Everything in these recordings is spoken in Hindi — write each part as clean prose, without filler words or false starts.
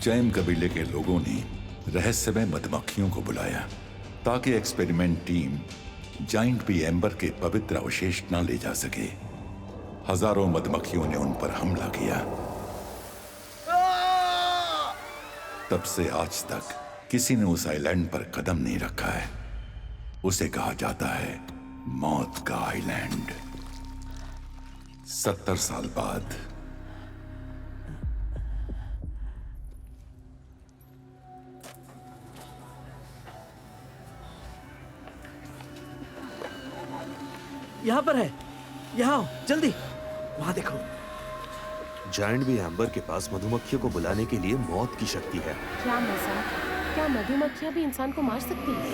चैम कबीले के लोगों ने रहस्यमय मधुमक्खियों को बुलाया ताकि experiment team giant bee amber के पवित्र अवशेष न ले जा सके। हजारों मधुमक्खियों ने उन पर हमला किया। तब से आज तक किसी ने उस आइलैंड पर कदम नहीं रखा है। उसे कहा जाता है मौत का आइलैंड। 70 साल बाद यहाँ पर है, यहाँ आओ जल्दी। वहां देखो। जायंट बी एम्बर के पास मधुमक्खियों को बुलाने के लिए मौत की शक्ति है। क्या मजाक? क्या मधुमक्खियां भी इंसान को मार सकती हैं?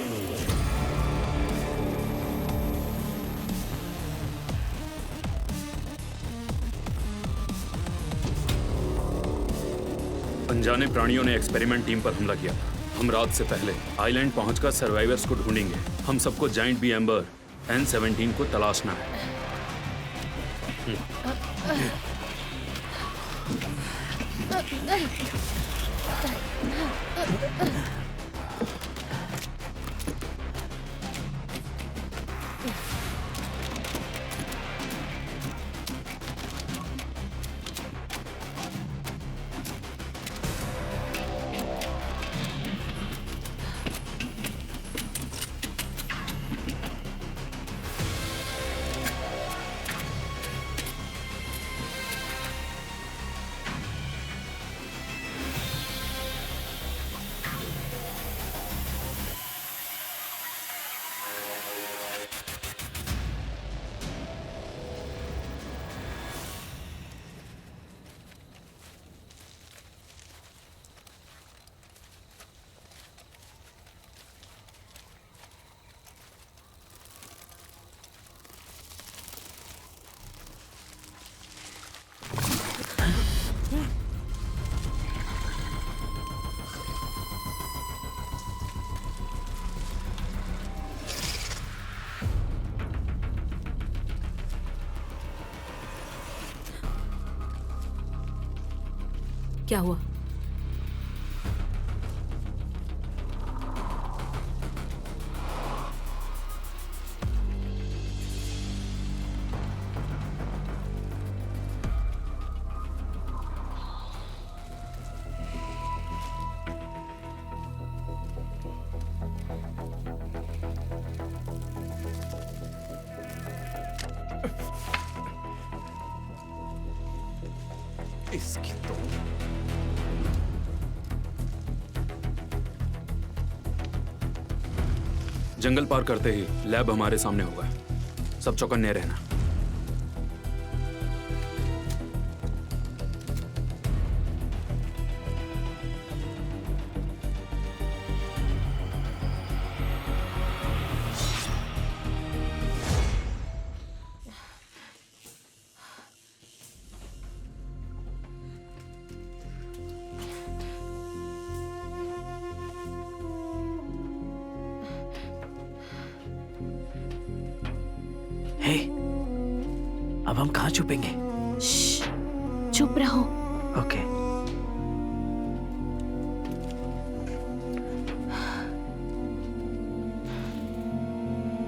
अनजाने प्राणियों ने एक्सपेरिमेंट टीम पर हमला किया। हम रात से पहले आइलैंड पहुंचकर सर्वाइवर्स को ढूंढेंगे। हम सबको जायंट बी एम्बर N17 को तलाशना है। क्या हुआ? इसकी तो जंगल पार करते ही लैब हमारे सामने होगा। सब चौकन्ने रहना। हे, अब हम कहाँ छुपेंगे? चुप रहो। ओके।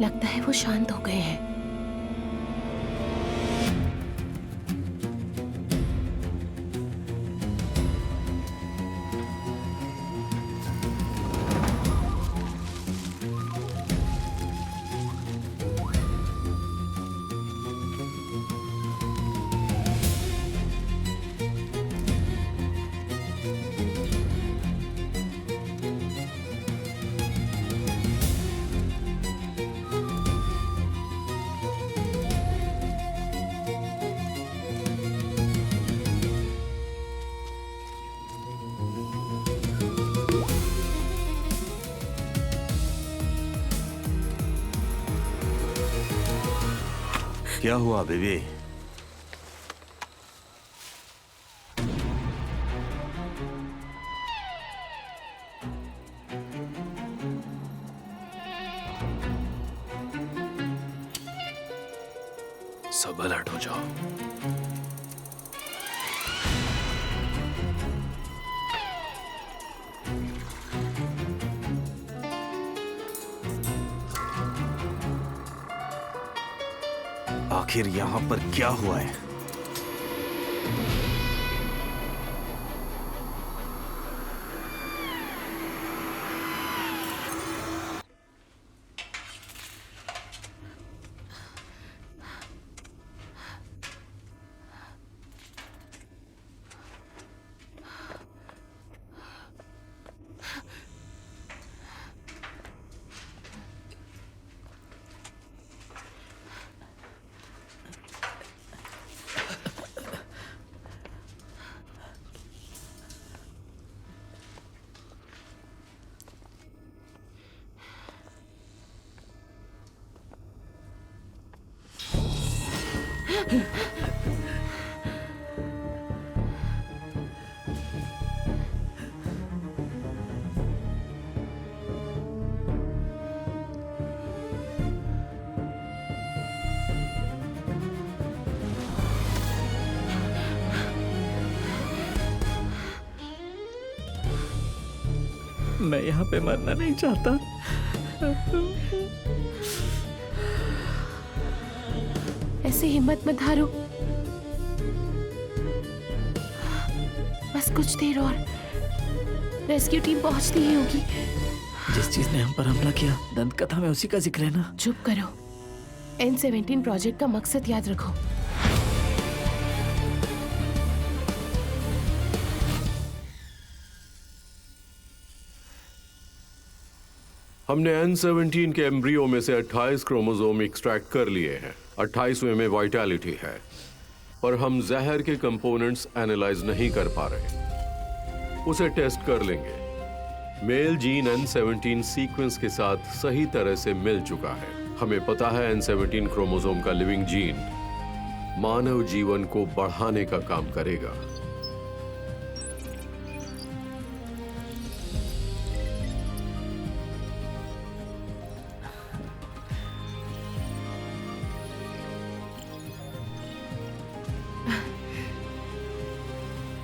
लगता है वो शांत हो गए हैं। क्या हुआ बेबी? सब अलर्ट हो जाओ। आखिर यहाँ पर क्या हुआ है? मैं यहाँ पे मरना नहीं चाहता। ऐसे हिम्मत मत हारो। बस कुछ देर और, रेस्क्यू टीम पहुंचती ही होगी। जिस चीज ने हम पर हमला किया, दंत कथा में उसी का जिक्र है ना? चुप करो। N17 प्रोजेक्ट का मकसद याद रखो। हमने N17 के एम्ब्रियो में से 28 क्रोमोसोम एक्सट्रैक्ट कर लिए हैं। 28वें में वाइटैलिटी है, पर हम जहर के कंपोनेंट्स एनालाइज नहीं कर पा रहे। उसे टेस्ट कर लेंगे। मेल जीन N17 सीक्वेंस के साथ सही तरह से मिल चुका है। हमें पता है N17 क्रोमोसोम का लिविंग जीन मानव जीवन को बढ़ाने का काम करेगा।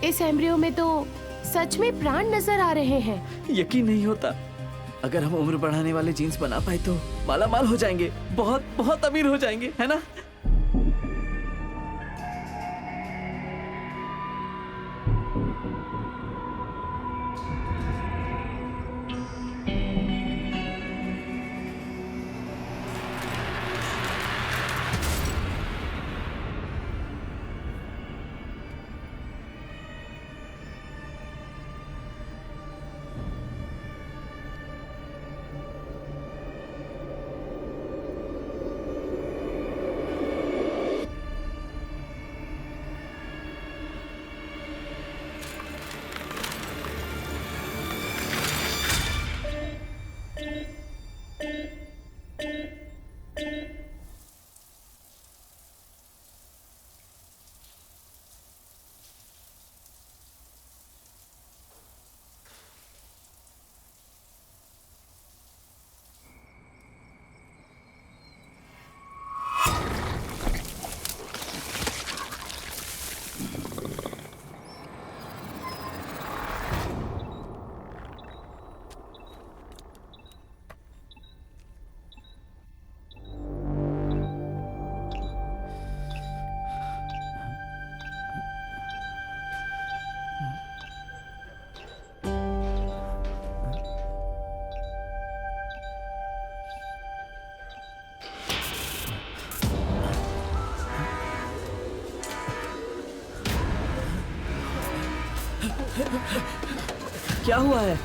इस एम्ब्रियो में तो सच में प्राण नजर आ रहे हैं। यकीन नहीं होता। अगर हम उम्र बढ़ाने वाले जीन्स बना पाए तो माला माल हो जाएंगे, बहुत बहुत अमीर हो जाएंगे, है ना? क्या हुआ है?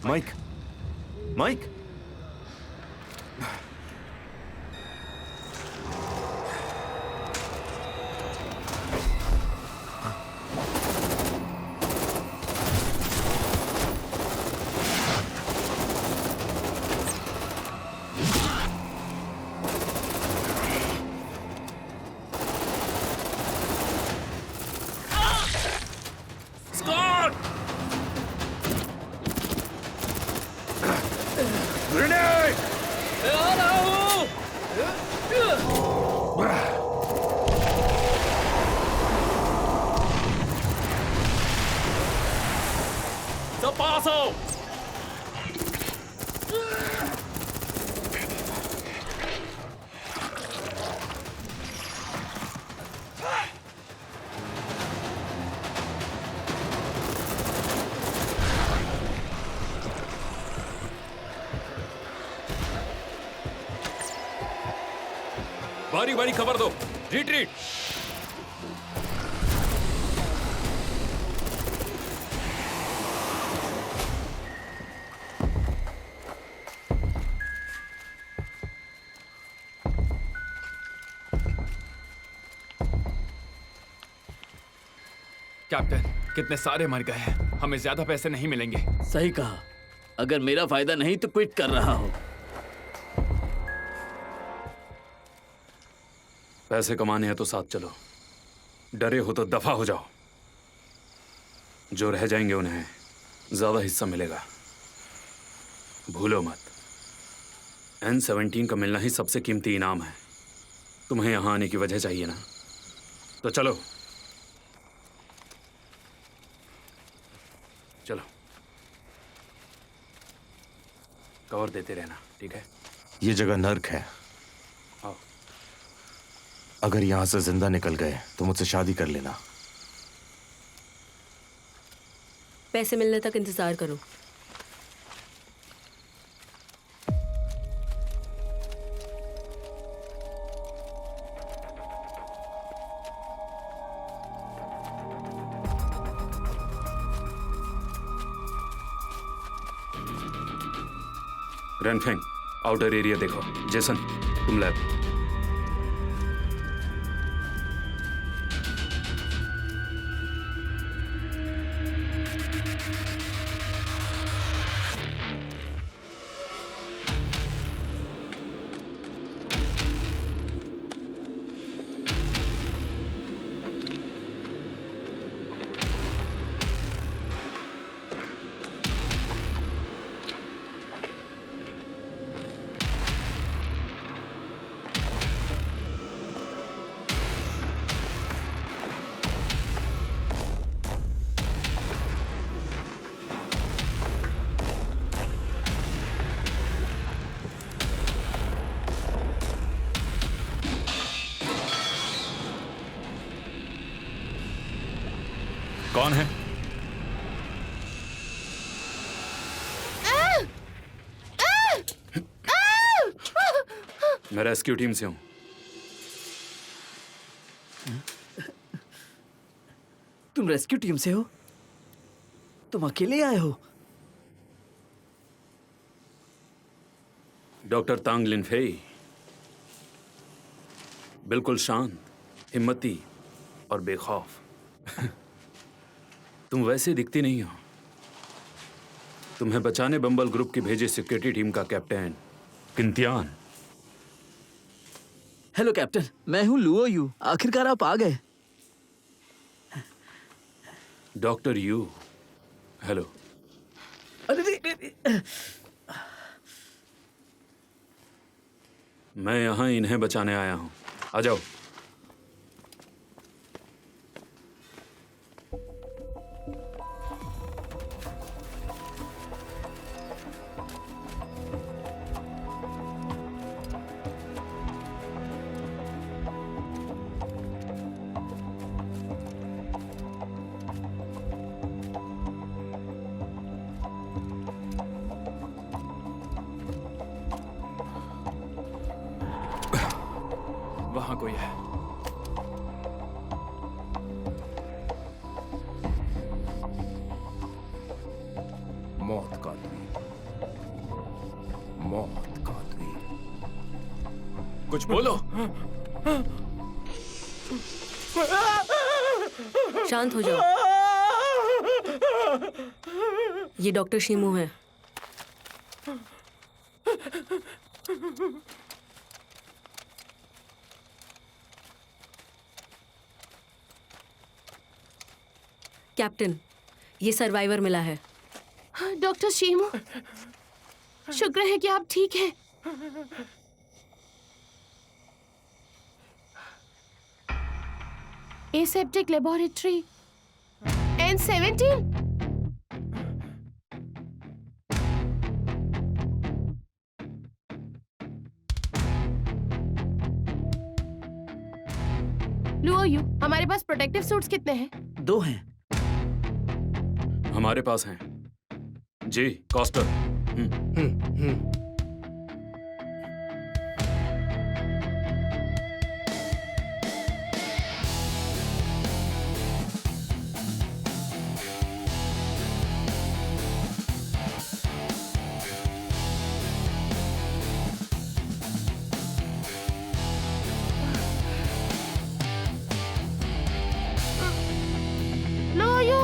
माइक, माइक, सब पास आओ। बारी बारी खबर दो। रिट्रीट। कैप्टन, कितने सारे मर गए हैं, हमें ज्यादा पैसे नहीं मिलेंगे। सही कहा। अगर मेरा फायदा नहीं तो क्विट कर रहा हूँ। पैसे कमाने हैं तो साथ चलो, डरे हो तो दफा हो जाओ। जो रह जाएंगे उन्हें ज्यादा हिस्सा मिलेगा, भूलो मत। N17 का मिलना ही सबसे कीमती इनाम है। तुम्हें यहां आने की वजह चाहिए ना, तो चलो चलो। कवर देते रहना, ठीक है? ये जगह नर्क है। आओ। अगर यहां से जिंदा निकल गए तो मुझसे शादी कर लेना। पैसे मिलने तक इंतजार करो। रेनफेंग, आउटर एरिया देखो। जेसन, तुम लैब। कौन है? मैं रेस्क्यू टीम से हूं। तुम रेस्क्यू टीम से हो? तुम अकेले आए हो? डॉक्टर तांग लिनफेई, बिल्कुल शांत, हिम्मती और बेखौफ। तुम वैसे दिखती नहीं हो। तुम्हें बचाने बम्बल ग्रुप की भेजी सिक्योरिटी टीम का कैप्टन किंतियान। हेलो कैप्टन, मैं हूँ लुओ यू। आखिरकार आप आ गए। Doctor you, hello. अरे मैं यहां इन्हें बचाने आया हूं। आ जाओ। वहां कोई है। मौत का द्वीप। कुछ बोलो। शांत हो जाओ। ये डॉक्टर शीमू है। कैप्टन, ये सर्वाइवर मिला है। डॉक्टर शीमू, शुक्र है कि आप ठीक हैं। Aseptic laboratory N17। Luo you, हमारे पास प्रोटेक्टिव सूट्स कितने हैं? 2 हैं। हमारे पास हैं। जी कॉस्टर। लुओ यू,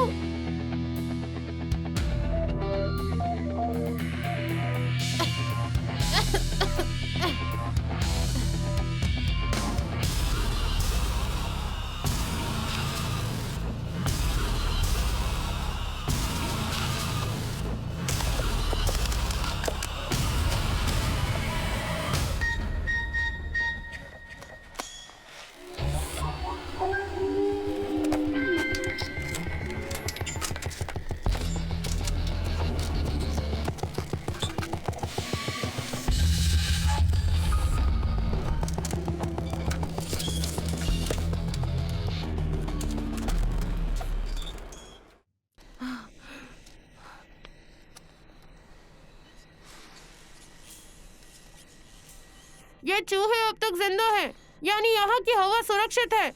ये चूहे अब तक जिंदा हैं, यानी यहाँ की हवा सुरक्षित है।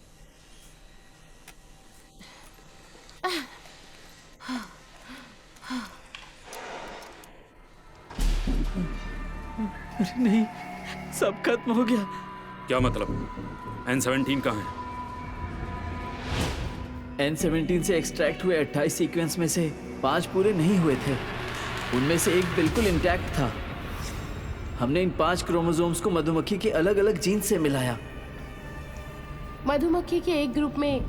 अरे नहीं, सब खत्म हो गया। क्या मतलब? N17 कहाँ है? N17 से एक्सट्रैक्ट हुए 28 सीक्वेंस में से 5 पूरे नहीं हुए थे। उनमें से एक बिल्कुल इंटैक्ट था। हमने इन 5 क्रोमोसोम्स को मधुमक्खी के अलग अलग जीन से मिलाया। मधुमक्खी के एक ग्रुप में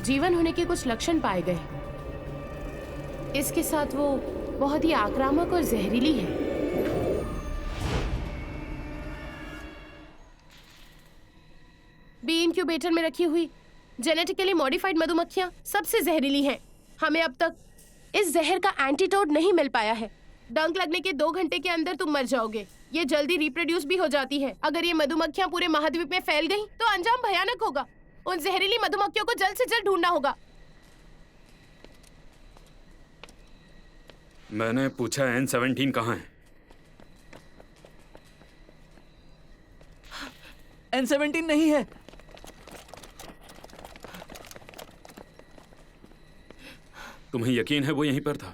जीवन होने के कुछ लक्षण पाए गए। इसके साथ वो बहुत ही आक्रामक और जहरीली है। बी इंक्यूबेटर में रखी हुई जेनेटिकली मॉडिफाइड मधुमक्खियां सबसे जहरीली हैं। हमें अब तक इस जहर का एंटीडोट नहीं मिल पाया है। डंक लगने के 2 घंटे के अंदर तुम मर जाओगे। ये जल्दी रिप्रोड्यूस भी हो जाती है। अगर ये मधुमक्खियां पूरे महाद्वीप में फैल गईं, तो अंजाम भयानक होगा। उन जहरीली मधुमक्खियों को जल्द से जल्द ढूंढना होगा। मैंने पूछा N17 कहाँ है? N17 नहीं है। तुम्हें यकीन है वो यहीं पर था?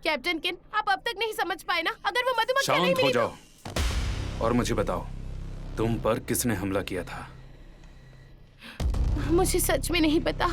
कैप्टन किन, आप अब तक नहीं समझ पाए ना? अगर वो मधुमक्खियां नहीं शांत हो मिली जाओ और मुझे बताओ, तुम पर किसने हमला किया था? तो मुझे सच में नहीं पता।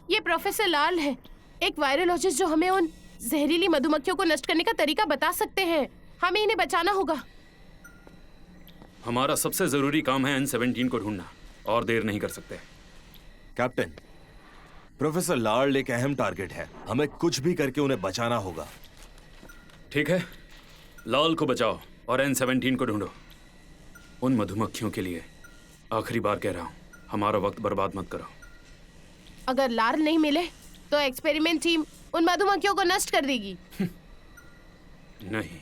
ये प्रोफेसर लाल है, एक वायरोलॉजिस्ट जो हमें उन जहरीली मधुमक्खियों को नष्ट करने का तरीका बता सकते हैं। हमें इन्हें बचाना होगा। हमारा सबसे जरूरी काम है N17 को ढूंढना, और देर नहीं कर सकते। कैप्टन, प्रोफेसर लार्ड एक अहम टारगेट है। हमें कुछ भी करके उन्हें बचाना होगा। ठीक है, लाल को बचाओ और N17 को ढूंढो। उन मधुमक्खियों के लिए आखिरी बार कह रहा हूं, हमारा वक्त बर्बाद मत करो। अगर लार्ल नहीं मिले तो एक्सपेरिमेंट टीम उन मधुमक्खियों को नष्ट कर देगी। नहीं,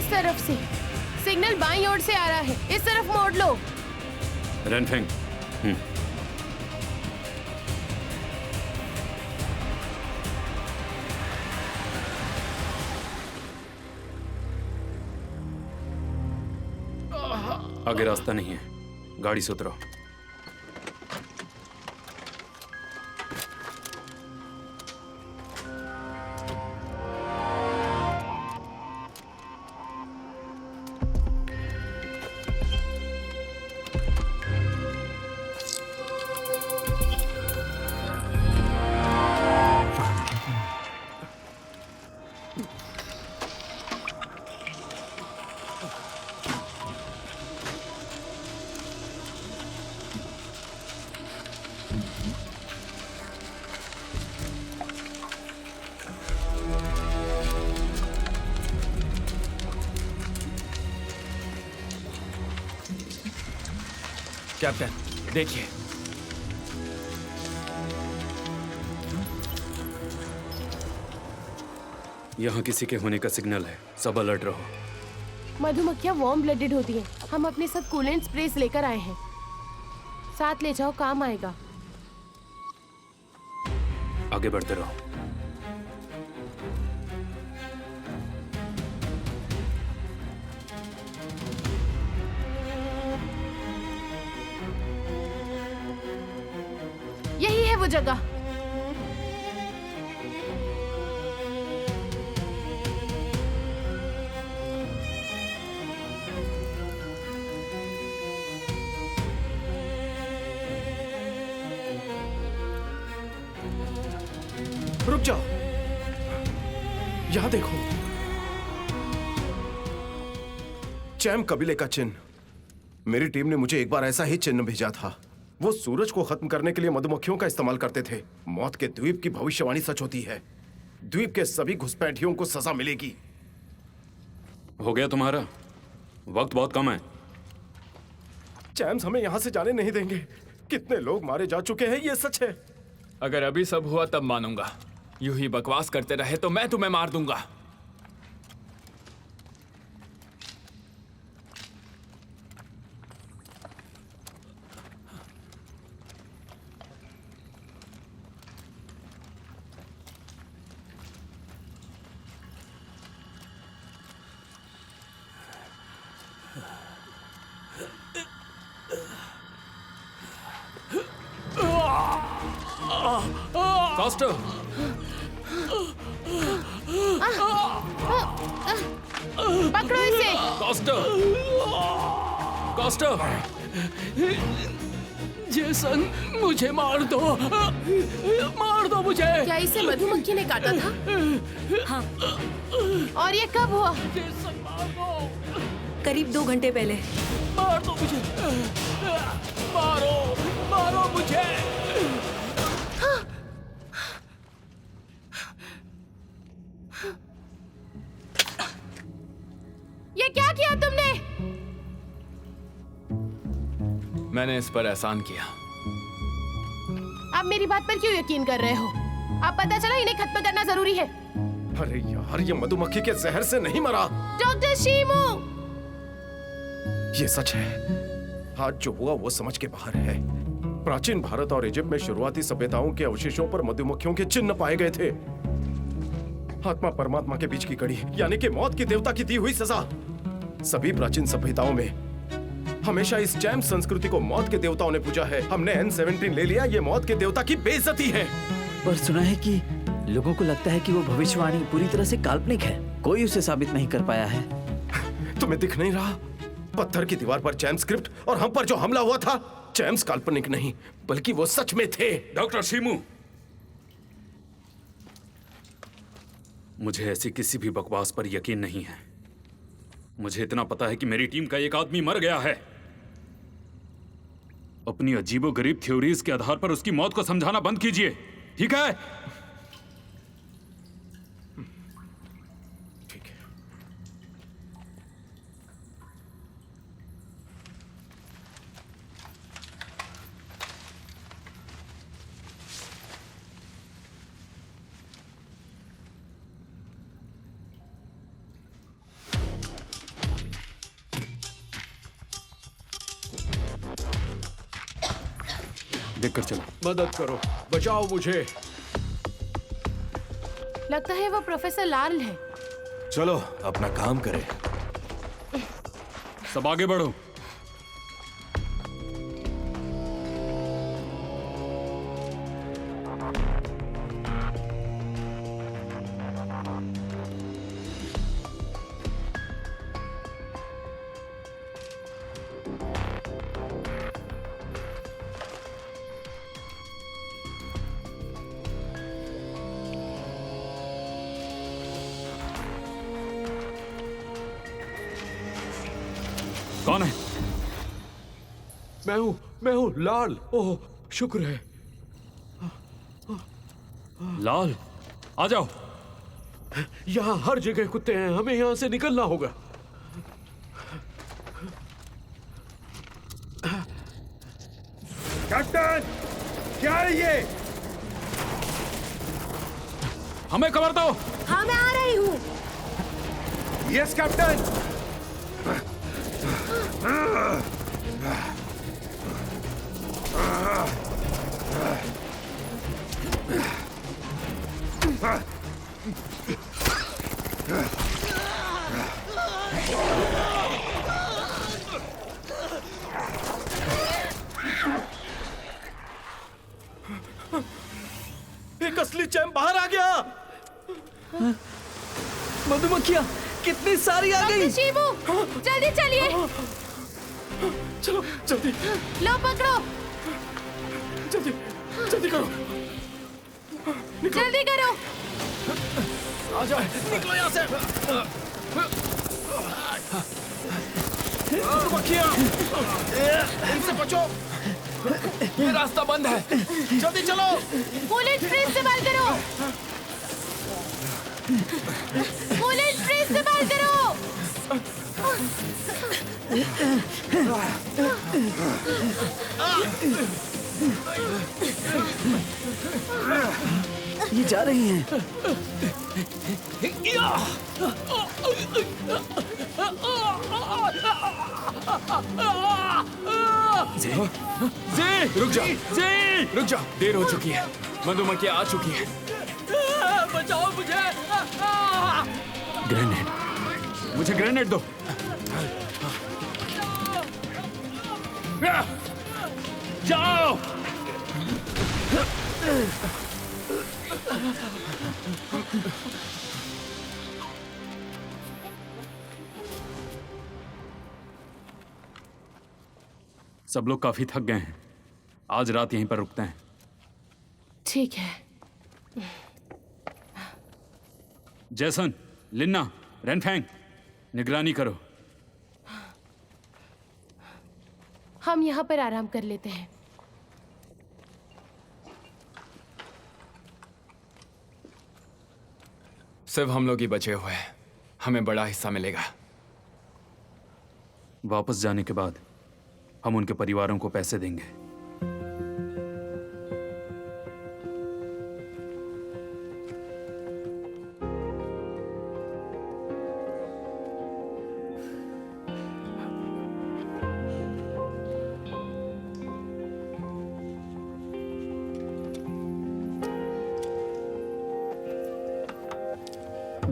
इस तरफ से। सिग्नल बाईं ओर से आ रहा है, इस तरफ मोड़ लो। रेनफेंग। आगे रास्ता नहीं है, गाड़ी से उतरो। कैप्टन देखिए, यहाँ किसी के होने का सिग्नल है, सब अलर्ट रहो। मधुमक्खियाँ वार्म ब्लडेड होती हैं। हम अपने साथ कूलेंट स्प्रेस लेकर आए हैं, साथ ले जाओ, काम आएगा। आगे बढ़ते रहो। यही है वो जगह। रुक जाओ, यहां देखो, चैम कबीले का चिन्ह। मेरी टीम ने मुझे एक बार ऐसा ही चिन्ह भेजा था। वो सूरज को खत्म करने के लिए मधुमक्खियों का इस्तेमाल करते थे। मौत के द्वीप की भविष्यवाणी सच होती है। द्वीप के सभी घुसपैठियों को सजा मिलेगी। हो गया तुम्हारा? वक्त बहुत कम है। चैम्स हमें यहां से जाने नहीं देंगे। कितने लोग मारे जा चुके हैं, ये सच है। अगर अभी सब हुआ तब मानूंगा। यूं ही बकवास करते रहे तो मैं तुम्हें मार दूंगा। कॉस्टर, पकड़ो इसे। Castor, castor. जेसन, मुझे मार दो, मार दो मुझे। क्या इसे मधुमक्खी ने काटा था? हाँ, और ये कब हुआ? जेसन मार दो, करीब 2 घंटे पहले। मार दो मुझे, मारो, मारो मुझे। ये क्या किया तुमने? मैंने इस पर एहसान किया। आप मेरी बात पर क्यों यकीन कर रहे हो? अब पता चला इन्हें खत्म करना जरूरी है। अरे यार, ये मधुमक्खी के जहर से नहीं मरा। डॉक्टर शीमू! ये सच है। आज जो हुआ वो समझ के बाहर है। प्राचीन भारत और इजिप्ट में शुरुआती सभ्यताओं के अवशेषों पर मधुमक्खियों के चिन्ह पाए गए थे। आत्मा परमात्मा के बीच की कड़ी, यानी कि मौत की देवता की दी हुई सजा। सभी प्राचीन सभ्यताओं में हमेशा इस चैम संस्कृति को मौत के देवताओं ने पूजा है। हमने N17 ले लिया, ये मौत के देवता की बेइज्जती है। पर सुना है कि लोगों को लगता है कि वो भविष्यवाणी पूरी तरह से काल्पनिक है। कोई उसे साबित नहीं कर पाया है। तुम्हें दिख नहीं रहा? पत्थर की दीवार पर चैम स्क्रिप्ट और हम पर जो हमला हुआ था, चैम्स काल्पनिक नहीं बल्कि वो सच में थे। डॉक्टर शीमू, मुझे ऐसी किसी भी बकवास पर यकीन नहीं है। मुझे इतना पता है कि मेरी टीम का एक आदमी मर गया है। अपनी अजीबोगरीब थ्योरीज के आधार पर उसकी मौत को समझाना बंद कीजिए, ठीक है? ठीक है। देखकर चलो। मदद करो, बचाओ मुझे। लगता है वो प्रोफेसर लाल है। चलो अपना काम करें। सब आगे बढ़ो। कौन है? मैं हूँ लाल। ओह शुक्र है। लाल, आ जाओ। यहाँ हर जगह कुत्ते हैं, हमें यहाँ से निकलना होगा। कैप्टन, क्या है ये? हमें खबर दो। हाँ मैं आ रही हूँ। Yes captain. एक असली चैंप बाहर आ गया। मधुमक्खियाँ कितनी सारी आ गई। शिबू, जल्दी चलिए। चलो जल्दी लो पकड़ो, जल्दी जल्दी करो। जल्दी करो। आ जाओ, निकलो यहाँ से। मधुमक्खियाँ, इनसे बचो। ये रास्ता बंद है। जल्दी चलो। कूलेंट फ्रीज इस्तेमाल करो। कूलेंट फ्रीज इस्तेमाल करो। ये जा रही हैं। जी, रुक जा। जी, रुक जा। देर हो चुकी है। मधुमक्खियाँ आ चुकी है। बचाओ मुझे। ग्रेनेड, मुझे ग्रेनेड दो। जाओ। सब लोग काफी थक गए हैं। आज रात यहीं पर रुकते हैं। ठीक है। जैसन, लिन्ना, रेनफेंग, निगरानी करो। हम यहाँ पर आराम कर लेते हैं। सिर्फ हम लोग ही बचे हुए हैं। हमें बड़ा हिस्सा मिलेगा। वापस जाने के बाद हम उनके परिवारों को पैसे देंगे।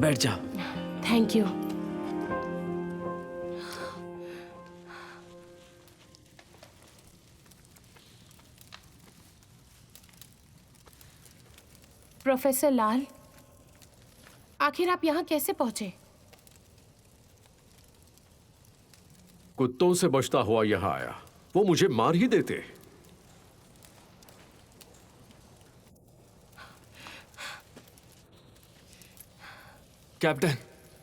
बैठ जा। Thank you. प्रोफेसर लाल, आखिर आप यहाँ कैसे पहुंचे? कुत्तों से बचता हुआ यहाँ आया। वो मुझे मार ही देते। कैप्टन,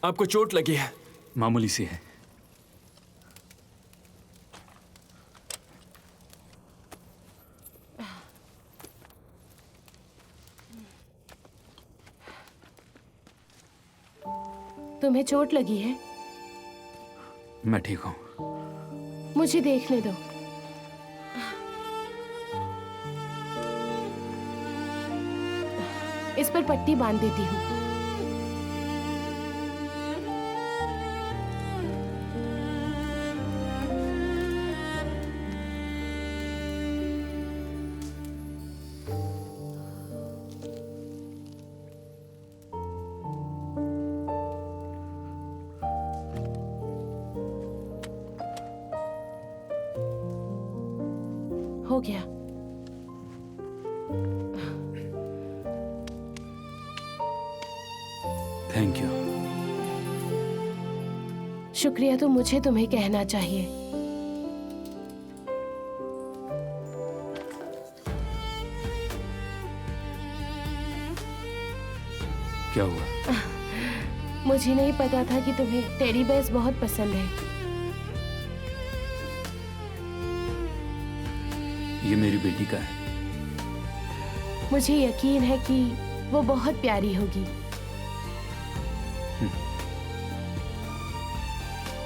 आपको चोट लगी है। मामूली सी है। तुम्हें चोट लगी है? मैं ठीक हूं। मुझे देखने दो। इस पर पट्टी बांध देती हूँ। हो गया। Thank you. शुक्रिया तो मुझे तुम्हें कहना चाहिए। क्या हुआ? मुझे नहीं पता था कि तुम्हें टेडी बेयर्स बहुत पसंद है। ये मेरी बेटी का है। मुझे यकीन है कि वो बहुत प्यारी होगी।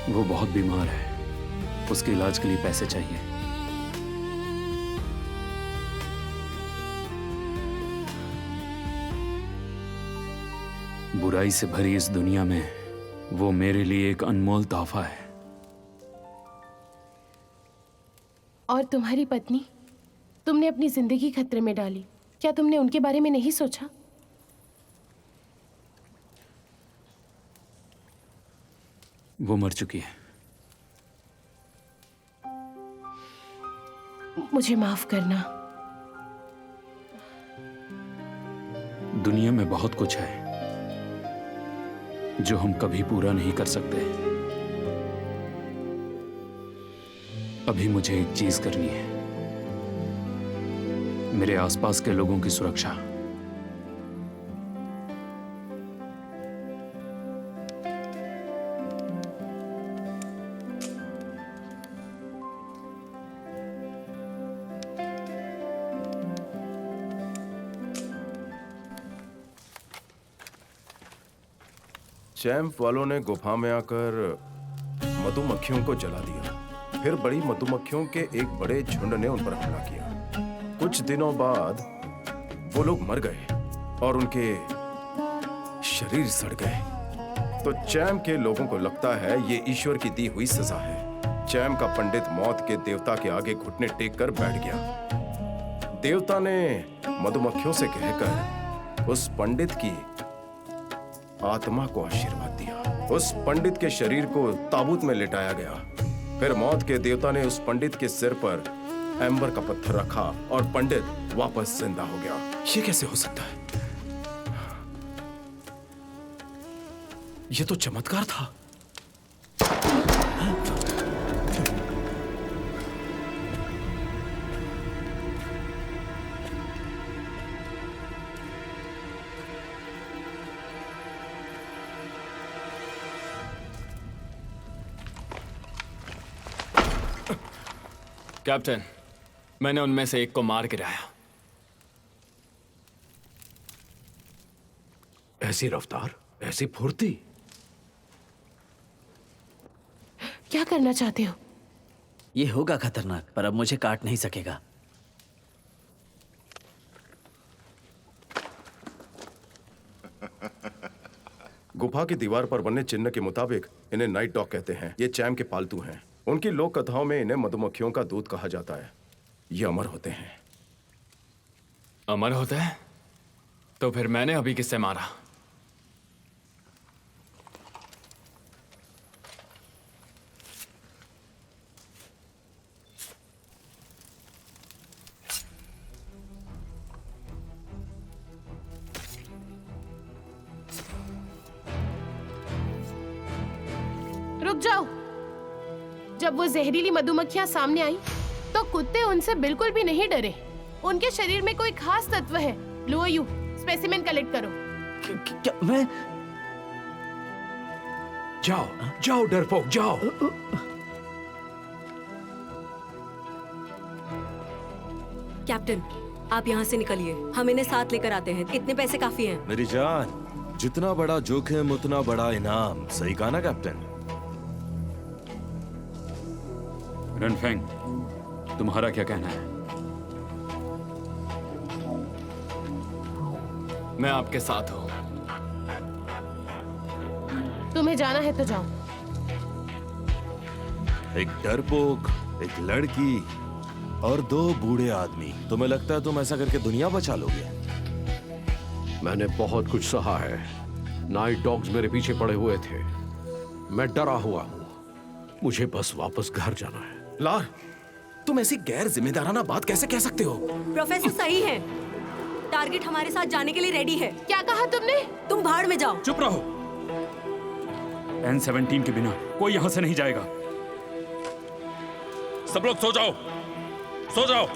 वो बहुत बीमार है, उसके इलाज के लिए पैसे चाहिए। बुराई से भरी इस दुनिया में वो मेरे लिए एक अनमोल तोहफा है। और तुम्हारी पत्नी, तुमने अपनी जिंदगी खतरे में डाली। क्या तुमने उनके बारे में नहीं सोचा? वो मर चुकी है। मुझे माफ करना। दुनिया में बहुत कुछ है जो हम कभी पूरा नहीं कर सकते। अभी मुझे एक चीज करनी है, मेरे आसपास के लोगों की सुरक्षा। चैंप वालों ने गुफा में आकर मधुमक्खियों को जला दिया। फिर बड़ी मधुमक्खियों के एक बड़े झुंड ने उन पर हमला किया। कुछ दिनों बाद वो लोग मर गए और उनके शरीर सड़ गए। तो चैंप के लोगों को लगता है ये ईश्वर की दी हुई सजा है। चैंप का पंडित मौत के देवता के आगे घुटने टेक कर बैठ गया। देवता ने मधुमक्खियों से कहकर उस पंडित की आत्मा को आशीर्वाद दिया। उस पंडित के शरीर को ताबूत में लिटाया गया। फिर मौत के देवता ने उस पंडित के सिर पर एम्बर का पत्थर रखा और पंडित वापस जिंदा हो गया। ये कैसे हो सकता है? ये तो चमत्कार था। कैप्टन, मैंने उनमें से एक को मार गिराया। ऐसी रफ्तार, ऐसी फुर्ती। क्या करना चाहते हो? ये होगा खतरनाक, पर अब मुझे काट नहीं सकेगा। गुफा की दीवार पर बने चिन्ह के मुताबिक इन्हें नाइट डॉग कहते हैं। ये चैम के पालतू हैं। उनकी लोक कथाओं में इन्हें मधुमक्खियों का दूध कहा जाता है। ये अमर होते हैं। अमर होता है? तो फिर मैंने अभी किससे मारा? रुक जाओ। जब वो जहरीली मधुमक्खियां सामने आई तो कुत्ते उनसे बिल्कुल भी नहीं डरे। उनके शरीर में कोई खास तत्व है। लो यू स्पेसिमेन कलेक्ट करो। क्या मैं? जाओ जाओ डरपोक, जाओ। कैप्टन, आप यहाँ से निकलिए, हम इन्हें साथ लेकर आते हैं। इतने पैसे काफी हैं। मेरी जान, जितना बड़ा जोखिम उतना बड़ा इनाम। सही कहा ना कैप्टन? रनफेंग, तुम्हारा क्या कहना है? मैं आपके साथ हूं। तुम्हें जाना है तो जाओ। एक डरपोक, एक लड़की और 2 बूढ़े आदमी। तुम्हें लगता है तुम ऐसा करके दुनिया बचा लोगे? मैंने बहुत कुछ सहा है। नाइट डॉग्स मेरे पीछे पड़े हुए थे। मैं डरा हुआ हूं। मुझे बस वापस घर जाना है। लार, तुम ऐसी गैर जिम्मेदाराना बात कैसे कह सकते हो? प्रोफेसर सही है, टारगेट हमारे साथ जाने के लिए रेडी है। क्या कहा तुमने? तुम भाड़ में जाओ। चुप रहो। N17 के बिना कोई यहां से नहीं जाएगा। सब लोग सो जाओ, सो जाओ।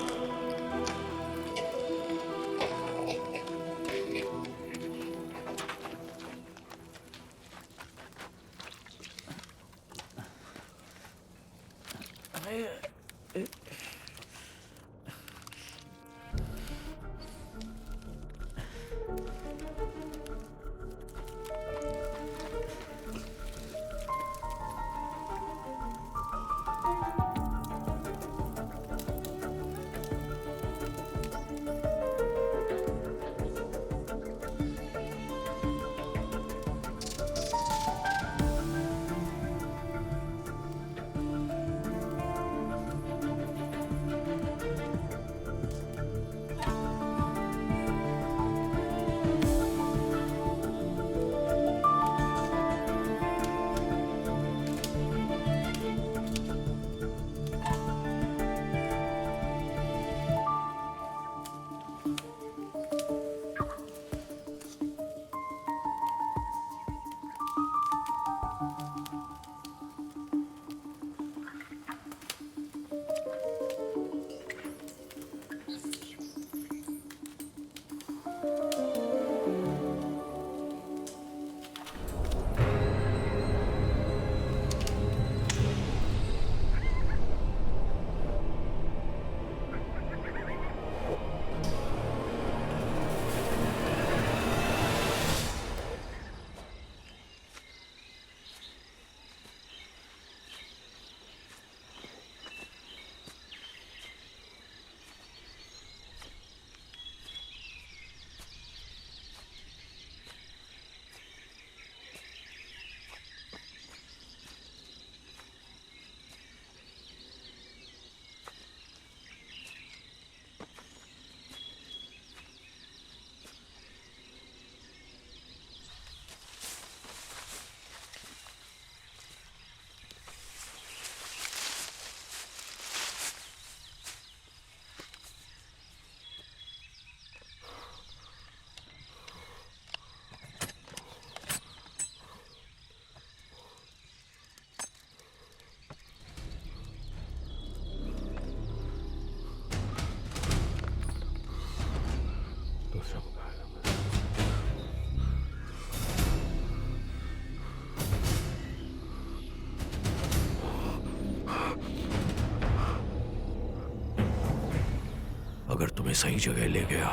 अगर तुम्हें सही जगह ले गया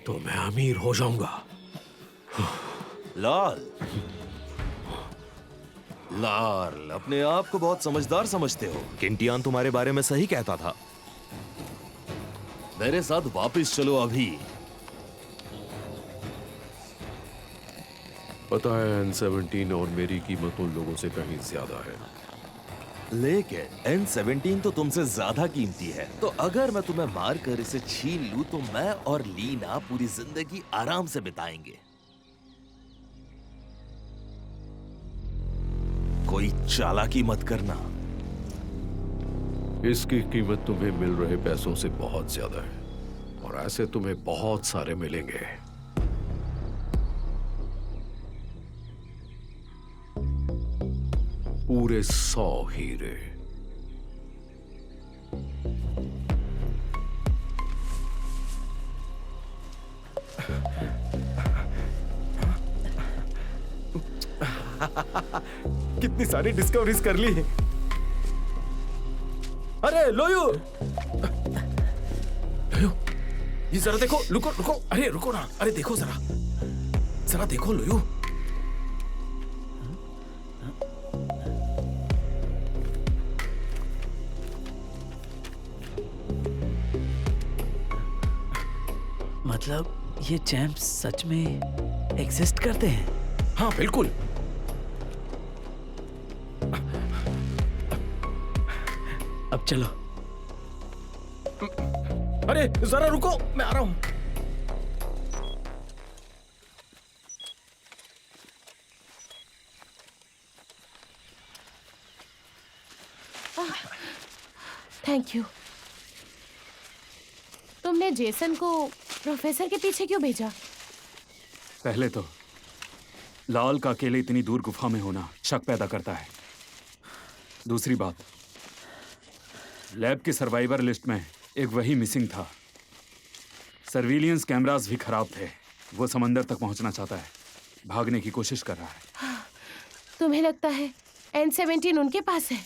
तो मैं अमीर हो जाऊंगा। लाल, लाल अपने आप को बहुत समझदार समझते हो। किंटियान तुम्हारे बारे में सही कहता था। मेरे साथ वापस चलो अभी। पता है N17 और मेरी कीमत उन लोगों से कहीं ज्यादा है। लेकिन N17 तो तुमसे ज्यादा कीमती है। तो अगर मैं तुम्हें मार कर इसे छीन लूं तो मैं और लीना पूरी जिंदगी आराम से बिताएंगे। कोई चालाकी मत करना। इसकी कीमत तुम्हें मिल रहे पैसों से बहुत ज्यादा है और ऐसे तुम्हें बहुत सारे मिलेंगे। पूरे 100 हीरे। कितनी सारी डिस्कवरीज कर ली। अरे लोयू, लोयू, ये जरा देखो। रुको रुको, अरे रुको ना, अरे देखो जरा, जरा देखो लोयू। मतलब ये चैंप्स सच में एग्जिस्ट करते हैं? हाँ बिल्कुल। अब चलो। अरे जरा रुको, मैं आ रहा हूं। Thank you. तुमने जेसन को प्रोफेसर के पीछे क्यों भेजा? पहले तो लाल का अकेले इतनी दूर गुफा में होना शक पैदा करता है। दूसरी बात, लैब की सर्वाइवर लिस्ट में एक वही मिसिंग था। सर्विलियंस कैमरास भी खराब थे। वो समंदर तक पहुंचना चाहता है, भागने की कोशिश कर रहा है। तुम्हें लगता है N17 उनके पास है?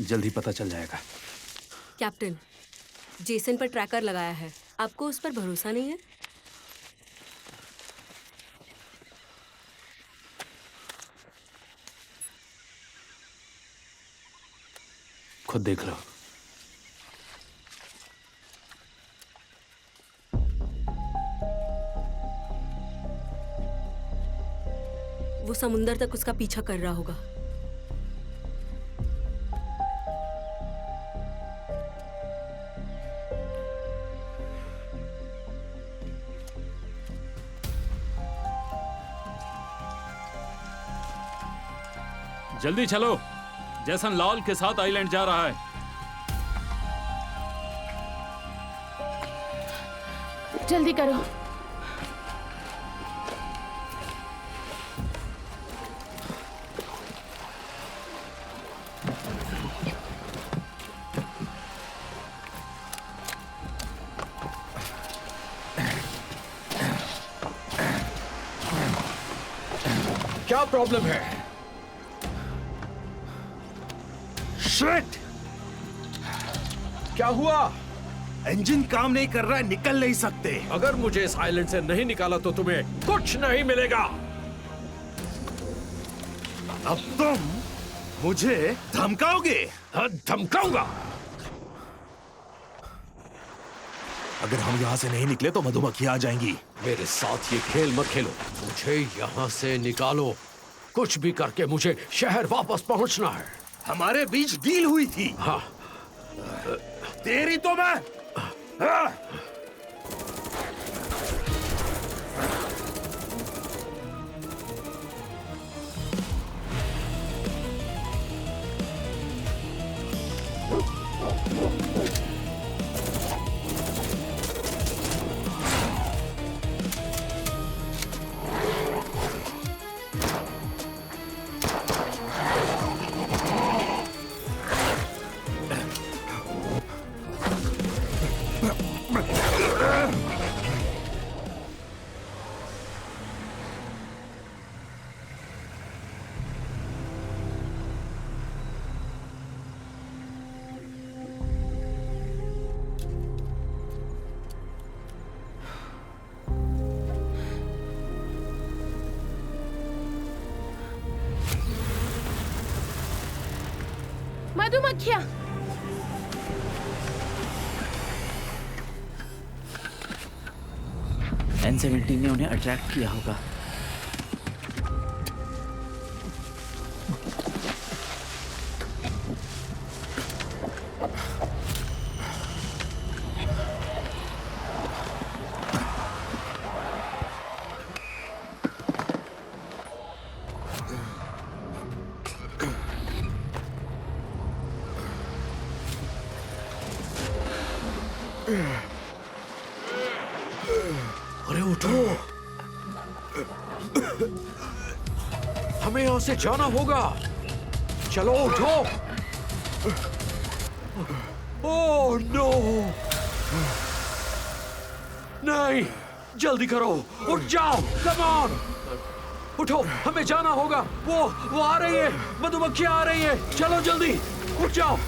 जल्दी पता चल जाएगा। कैप्टन, जेसन पर ट्रैकर लगाया है, आपको उस पर भरोसा नहीं है? खुद देख लो। वो समुंदर तक उसका पीछा कर रहा होगा। जल्दी चलो, जैसन लाल के साथ आइलैंड जा रहा है। जल्दी करो। क्या प्रॉब्लम है? शिट! क्या हुआ? इंजन काम नहीं कर रहा है, निकल नहीं सकते। अगर मुझे इस आइलैंड से नहीं निकाला तो तुम्हें कुछ नहीं मिलेगा। अब तुम मुझे धमकाओगे? हाँ, धमकाऊंगा। अगर हम यहाँ से नहीं निकले तो मधुमक्खी आ जाएंगी। मेरे साथ ये खेल मत खेलो। मुझे यहाँ से निकालो। कुछ भी करके मुझे शहर वापस पहुँचना है। हमारे बीच डील हुई थी। हाँ, तेरी तो मैं। हाँ। मधुमक्खियाँ। N17 ने उन्हें अट्रैक्ट किया होगा। अरे उठो, हमें यहाँ से जाना होगा। चलो उठो। Oh no! नहीं, जल्दी करो, उठ जाओ, कम ऑन, उठो, हमें जाना होगा। वो आ रही है, मधुमक्खियाँ आ रही है। चलो जल्दी, उठ जाओ।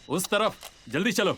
उस तरफ, जल्दी चलो।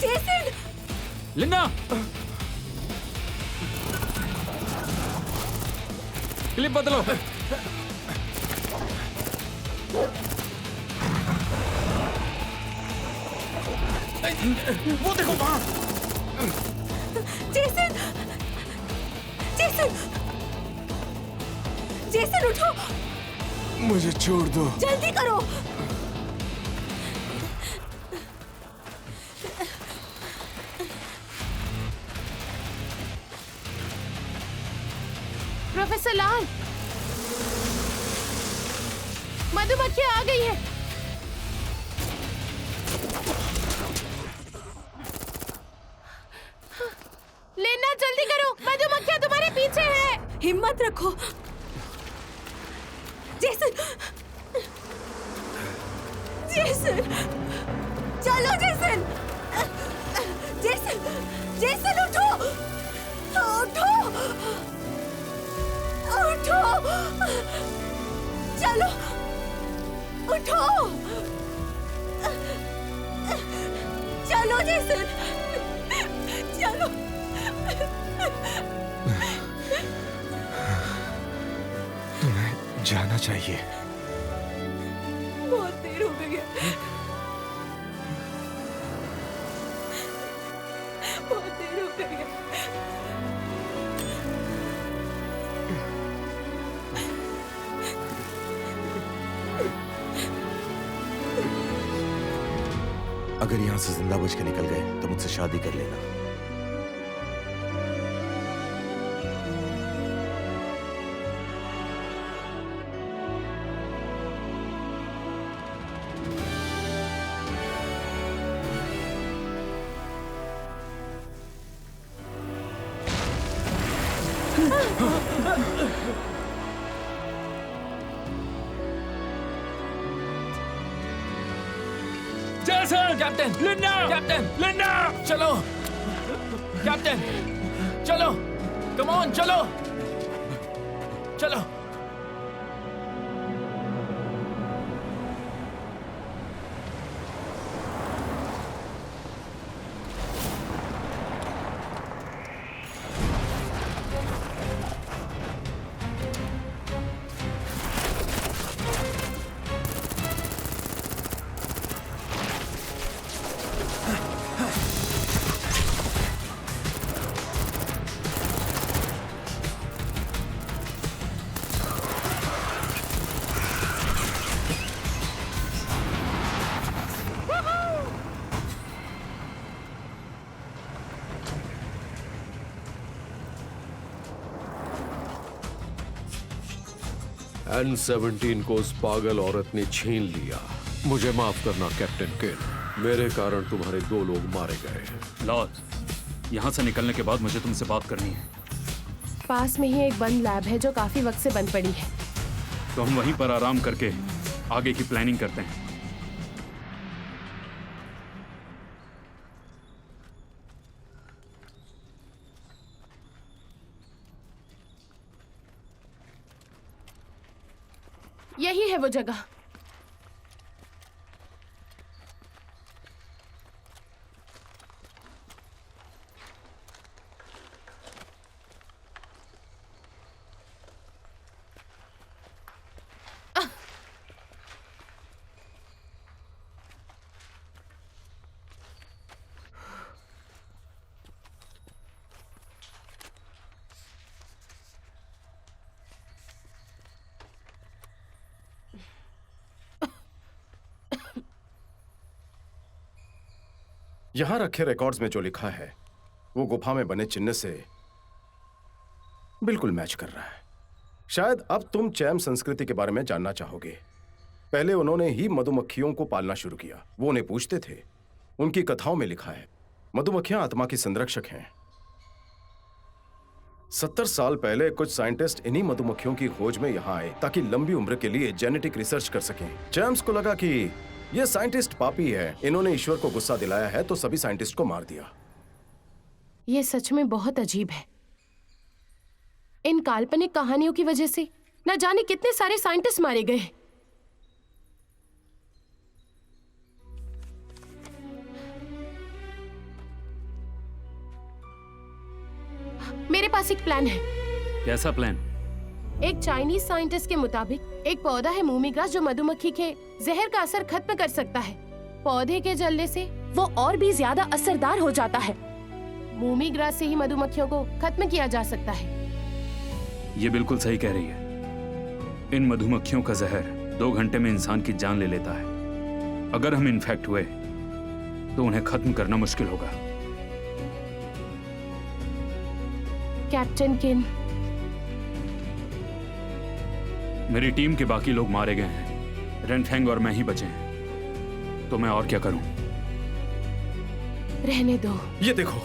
जेसन! लिंडा, क्लिप बदलो। वो देखो वहां। जेसन! जेसन! जेसन उठो! मुझे छोड़ दो। जल्दी करो! प्रोफेसर लाल, मधुमक्खियां आ गई है। लेना, जल्दी करो, मधुमक्खियां तुम्हारे पीछे है। हिम्मत रखो। जेसन! जेसन! चलो जेसन! जेसन! जेसन उठो! उठो! उठो! चलो! उठो! चलो जेसन! चलो! तुम्हें जाना चाहिए। बहुत देर हो गई है। बहुत देर हो गई है। अगर यहां से जिंदा बच के निकल गए तो मुझसे शादी कर लेना। Jason! Captain! Linda! Captain! Linda! चलो! कैप्टन! चलो! कम ऑन, चलो! चलो! N-17 को उस पागल औरत ने छीन लिया। मुझे माफ करना कैप्टन किन, मेरे कारण तुम्हारे 2 लोग मारे गए। लॉर्ड, यहाँ से निकलने के बाद मुझे तुमसे बात करनी है। पास में ही एक बंद लैब है जो काफी वक्त से बंद पड़ी है। तो हम वहीं पर आराम करके आगे की प्लानिंग करते हैं। यही है वो जगह। यहां रखे रिकॉर्ड्स में जो लिखा है वो गुफा में बने चिन्ह से बिल्कुल मैच कर रहा है। शायद अब तुम चैम संस्कृति के बारे में जानना चाहोगे। पहले उन्होंने ही मधुमक्खियों को पालना शुरू किया। वो उन्हें पूछते थे। उनकी कथाओं में लिखा है मधुमक्खियां आत्मा की संरक्षक हैं। 70 साल पहले कुछ साइंटिस्ट इन्हीं मधुमक्खियों की खोज में यहां आए ताकि लंबी उम्र के लिए जेनेटिक रिसर्च कर सकें। चैम्स को लगा कि ये साइंटिस्ट पापी है, इन्होंने ईश्वर को गुस्सा दिलाया है, तो सभी साइंटिस्ट को मार दिया। ये सच में बहुत अजीब है। इन काल्पनिक कहानियों की वजह से न जाने कितने सारे साइंटिस्ट मारे गए। मेरे पास एक प्लान है। कैसा प्लान? एक चाइनीज साइंटिस्ट के मुताबिक एक पौधा है मूमी ग्रास जो मधुमक्खी के जहर का असर खत्म कर सकता है। पौधे के जलने से वो और भी ज्यादा असरदार हो जाता है। मूमी ग्रास से ही मधुमक्खियों को खत्म किया जा सकता है। ये बिल्कुल सही कह रही है। इन मधुमक्खियों का जहर 2 घंटे में इंसान की जान ले लेता है। अगर हम इन्फेक्ट हुए तो उन्हें खत्म करना मुश्किल होगा। कैप्टन किन, मेरी टीम के बाकी लोग मारे गए हैं। रेनफेंग और मैं ही बचे हैं। तो मैं और क्या करूं? रहने दो। ये देखो,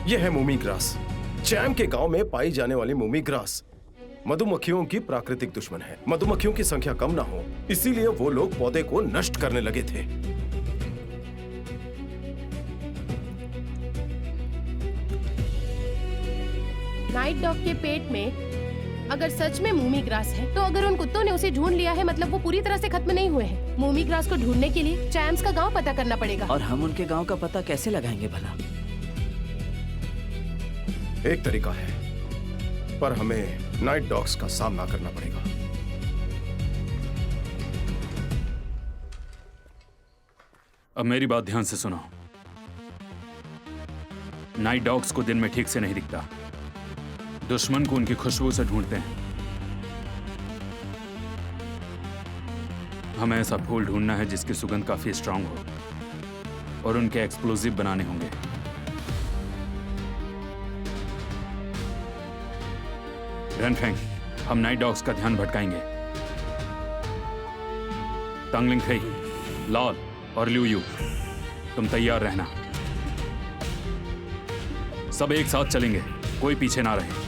ये है मूमी ग्रास। चैम के गांव में पाई जाने वाली मूमी ग्रास मधुमक्खियों की प्राकृतिक दुश्मन है। मधुमक्खियों की संख्या कम ना हो, इसीलिए वो लोग पौधे को नष्ट करने लगे थे। नाइट डॉग के पेट में अगर सच में मूमी ग्रास है, तो अगर उन कुत्तों ने उसे ढूंढ लिया है, मतलब वो पूरी तरह से खत्म नहीं हुए हैं। मूमी ग्रास को ढूंढने के लिए चैम्स का गांव पता करना पड़ेगा। और हम उनके गांव का पता कैसे लगाएंगे भला? एक तरीका है, पर हमें नाइट डॉग्स का सामना करना पड़ेगा। अब मेरी बात ध्यान से सुनो। नाइट डॉग्स को दिन में ठीक से नहीं दिखता। दुश्मन को उनकी खुशबू से ढूंढते हैं। हमें ऐसा फूल ढूंढना है जिसकी सुगंध काफी स्ट्रांग हो, और उनके एक्सप्लोजिव बनाने होंगे। रेनफेंग, हम नाइट डॉग्स का ध्यान भटकाएंगे। तांगलिंग फेई, लॉल और लिu यू, तुम तैयार रहना। सब एक साथ चलेंगे, कोई पीछे ना रहे।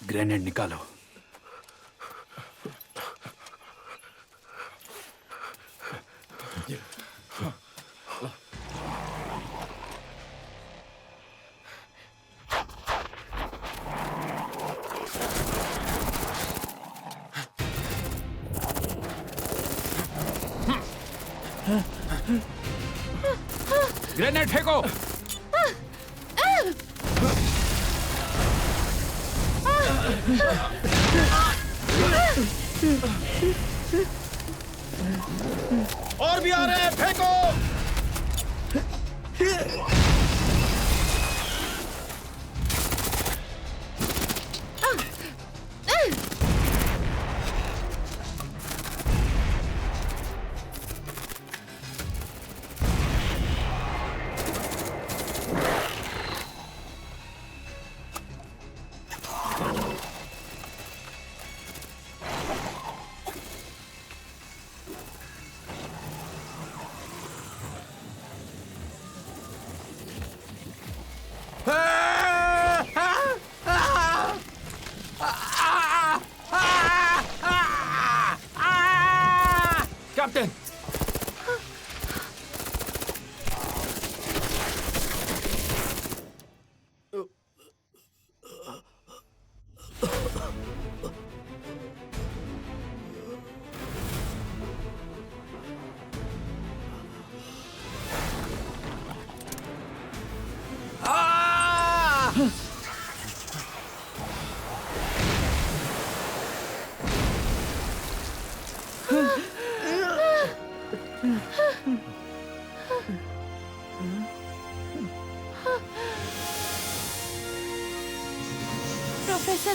ग्रेनेड निकालो। ग्रेनेड फेंको। और भी आ रहे हैं, फेंको।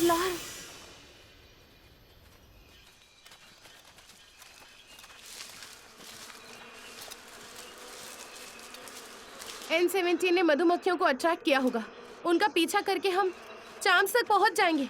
लाल। N17 ने मधुमक्खियों को अट्रैक्ट किया होगा। उनका पीछा करके हम चांद तक पहुंच जाएंगे।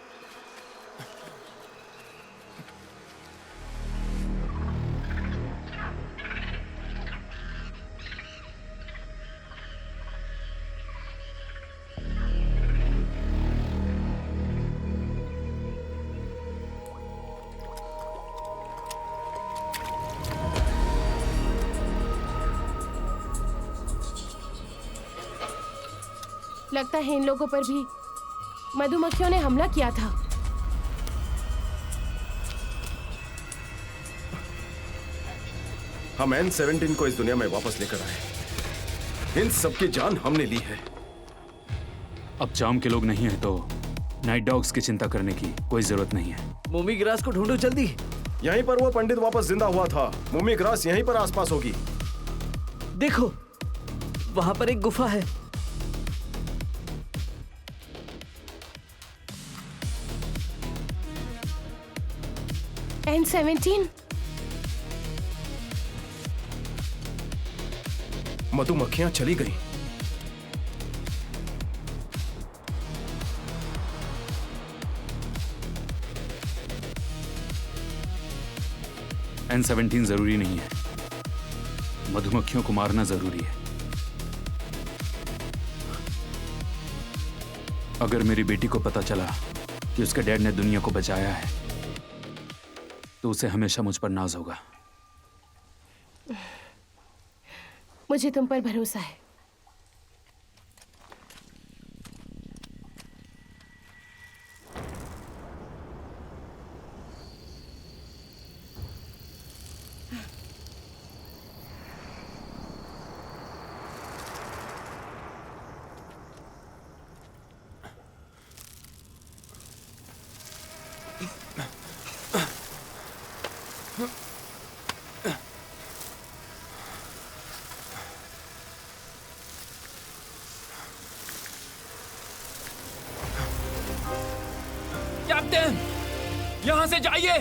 लगता है इन लोगों पर भी मधुमक्खियों ने हमला किया था। हम N17 को इस दुनिया में वापस लेकर आए। इन सबकी जान हमने ली है। अब जाम के लोग नहीं है तो नाइट डॉग्स की चिंता करने की कोई जरूरत नहीं है। मोमी ग्रास को ढूंढो जल्दी। यहीं पर वो पंडित वापस जिंदा हुआ था। मुम्मी ग्रास यहीं पर आसपास होगी। देखो, वहां पर एक गुफा है। N17 मधुमक्खियां चली गई। N17 जरूरी नहीं है, मधुमक्खियों को मारना जरूरी है। अगर मेरी बेटी को पता चला कि उसके डैड ने दुनिया को बचाया है तो उसे हमेशा मुझ पर नाज होगा। मुझे तुम पर भरोसा है। कैप्टन, यहां से जाइए।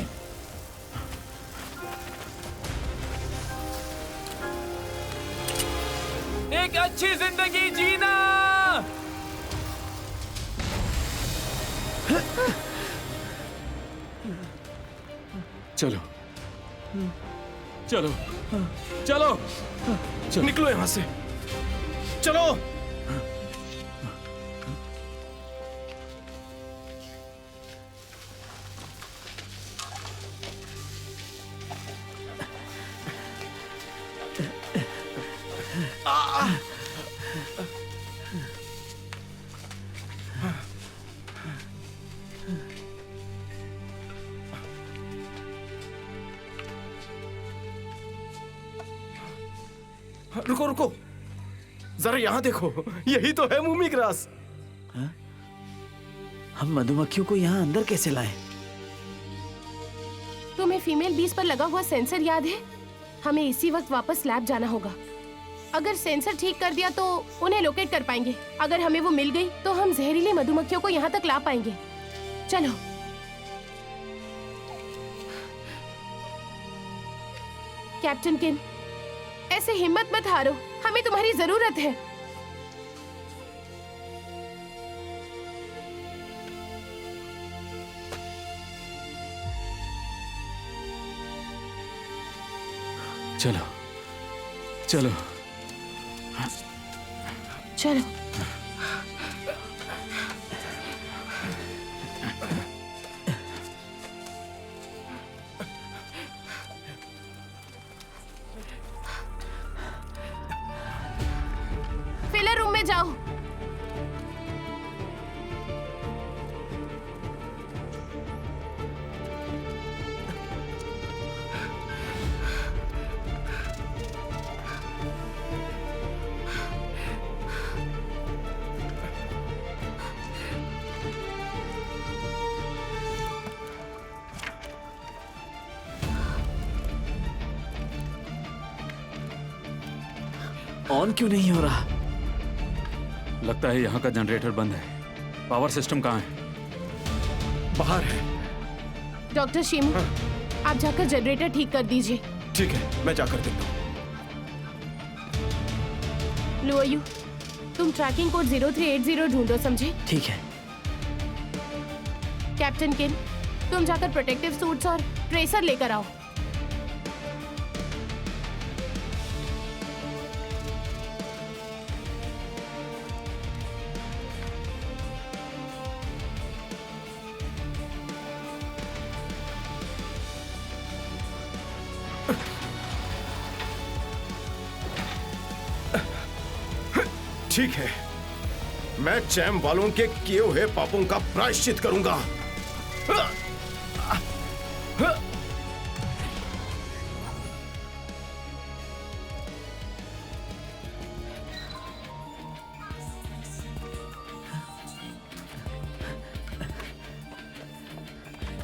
एक अच्छी जिंदगी जीना। चलो चलो चलो निकलो यहां से। चलो। रुको रुको, जरा यहां देखो। यही तो है मुम्मी ग्रास। हम मधुमक्खियों को यहाँ अंदर कैसे लाएं? तुम्हें फीमेल बीस पर लगा हुआ सेंसर याद है? हमें इसी वक्त वापस लैब जाना होगा। अगर सेंसर ठीक कर दिया तो उन्हें लोकेट कर पाएंगे। अगर हमें वो मिल गई तो हम जहरीली मधुमक्खियों को यहाँ तक ला पाएंगे। चलो। कैप्टन किन, ऐसे हिम्मत मत हारो, हमें तुम्हारी जरूरत है। चलो चलो चलो। फिलर रूम में जाओ। ऑन क्यों नहीं हो रहा? लगता है यहाँ का जनरेटर बंद है। पावर सिस्टम कहाँ है? बाहर है। डॉक्टर शीमू, आप जाकर जनरेटर ठीक कर दीजिए। ठीक है, मैं जाकर देखता हूँ। लुओयू, तुम ट्रैकिंग कोड 0380 ढूंढो, समझे? ठीक है। कैप्टन किन, तुम जाकर प्रोटेक्टिव सूट्स और ट्रेसर लेकर आओ। ठीक है, मैं चैम वालों के किए हुए पापों का प्रायश्चित करूंगा।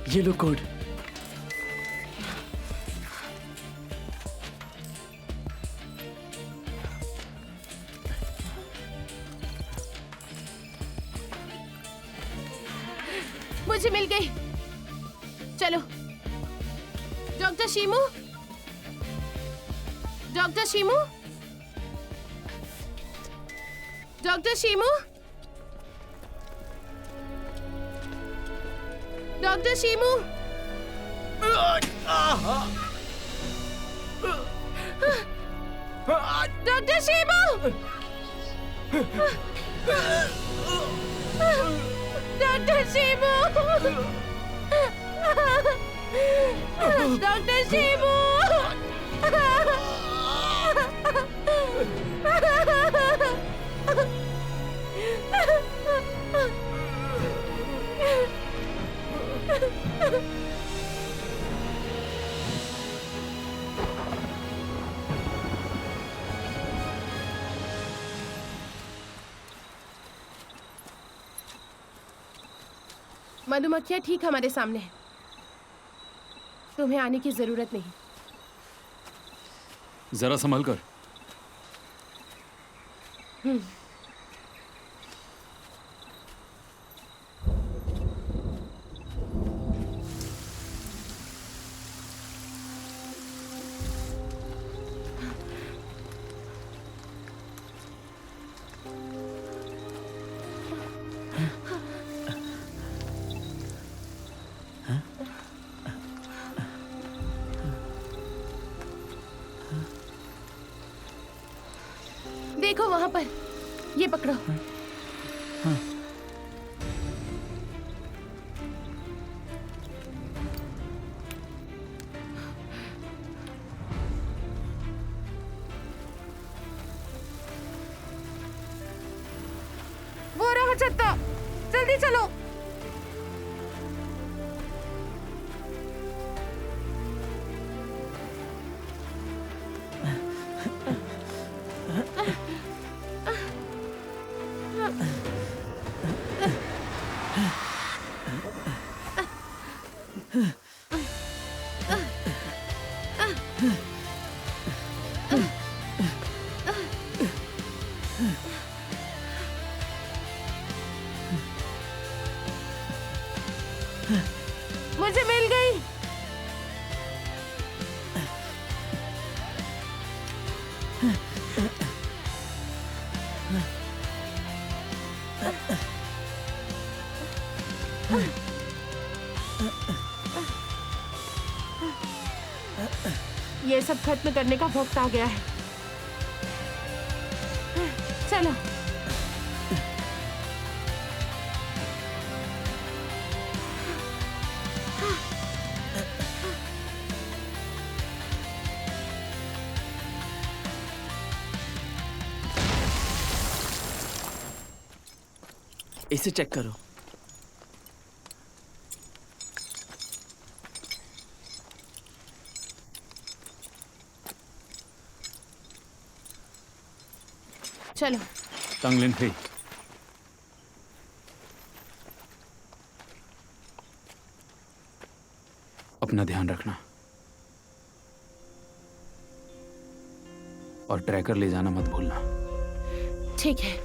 ये लो कोड। मुझे मिल गई। चलो doctor शीमू, doctor शीमू, doctor शीमू, doctor शीमू। Doctor शीमू, doctor शीमू, doctor शीमू। मधुमक्खियां ठीक हमारे सामने है। तुम्हें आने की जरूरत नहीं। जरा संभल कर। देखो वहां पर, ये पकड़ो। वो रहा छत्ता, जल्दी चलो। मुझे मिल गई। ये सब खत्म करने का वक्त आ गया है। चलो। इसे चेक करो। चलो। तंगलिन फी, अपना ध्यान रखना और ट्रैकर ले जाना मत भूलना। ठीक है।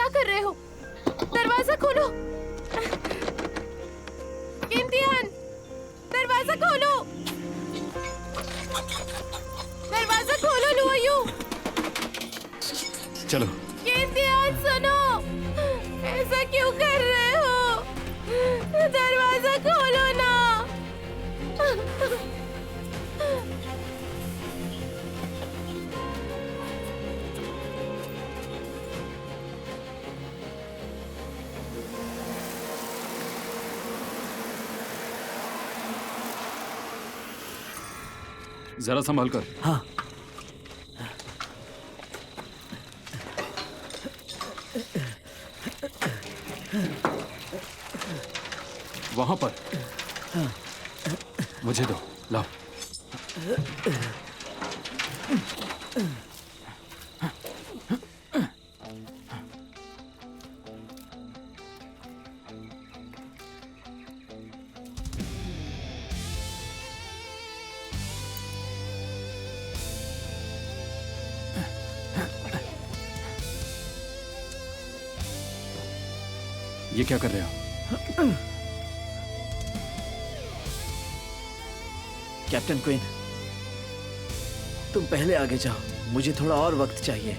क्या कर रहे हो? दरवाजा खोलो। इम्तिहान, दरवाजा खोलो। दरवाजा खोलो लुआयू। चलो। इम्तिहान सुनो, ऐसा क्यों कर रहे हो? दरवाजा खोलो ना। जरा संभाल कर। हाँ। वहां पर। मुझे दो, लाओ। ये क्या कर रहे हो? कैप्टन क्वीन, तुम पहले आगे जाओ, मुझे थोड़ा और वक्त चाहिए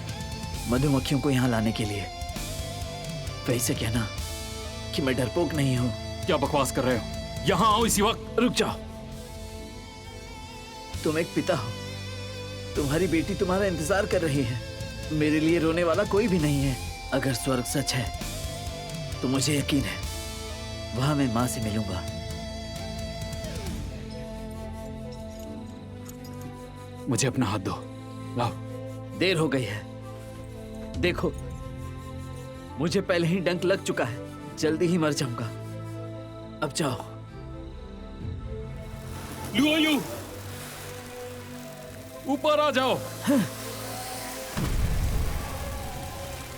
मधुमक्खियों को यहाँ लाने के लिए। वैसे कहना कि मैं डरपोक नहीं हूँ। क्या बकवास कर रहे हो? यहाँ आओ इसी वक्त। रुक जाओ। तुम एक पिता हो, तुम्हारी बेटी तुम्हारा इंतजार कर रही है। मेरे लिए रोने वाला कोई भी नहीं है। अगर स्वर्ग सच है तो मुझे यकीन है वहां मैं मां से मिलूंगा। मुझे अपना हाथ दो, लाओ। देर हो गई है। देखो, मुझे पहले ही डंक लग चुका है, जल्दी ही मर जाऊंगा। अब जाओ। लुआयू, ऊपर आ जाओ।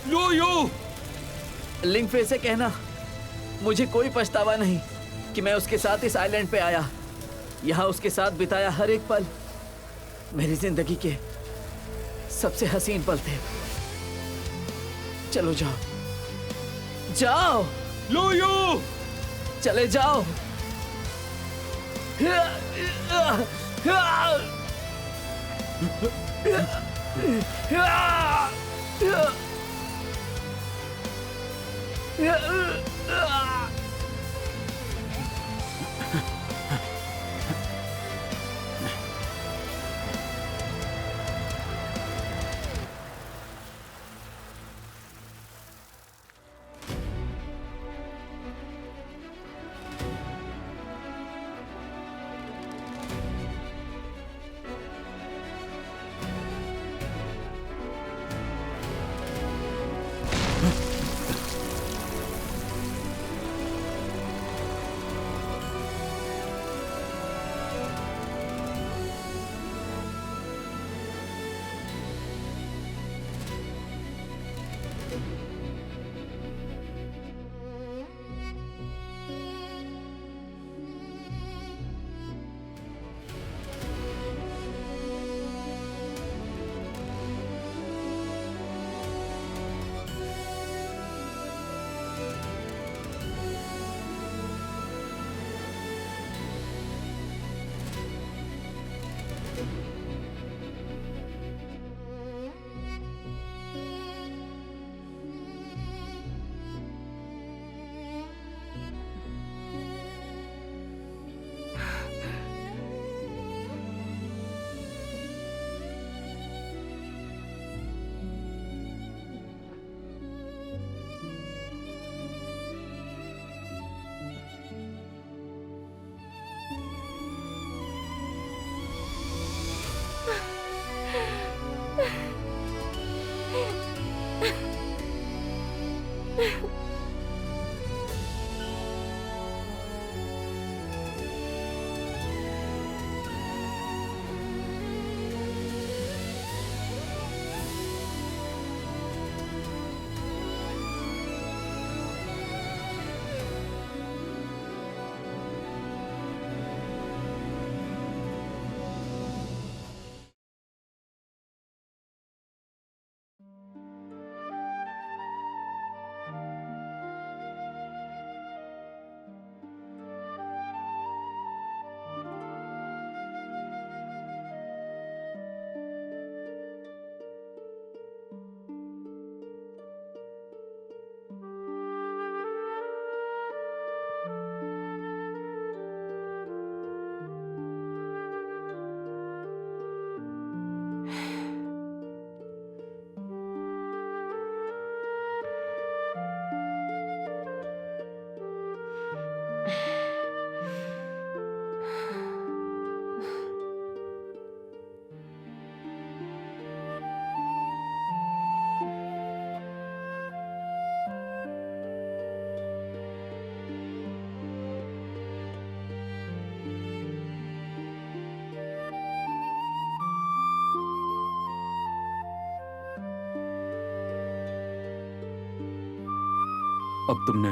लुआयू, लिंगफे से कहना मुझे कोई पछतावा नहीं कि मैं उसके साथ इस आइलैंड पे आया। यहाँ उसके साथ बिताया हर एक पल मेरी जिंदगी के सबसे हसीन पल थे। चलो जाओ, जाओ। लुआयू, चले जाओ। अब तुमने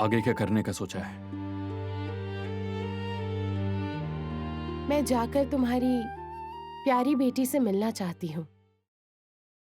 आगे क्या करने का सोचा है? मैं जाकर तुम्हारी प्यारी बेटी से मिलना चाहती हूँ।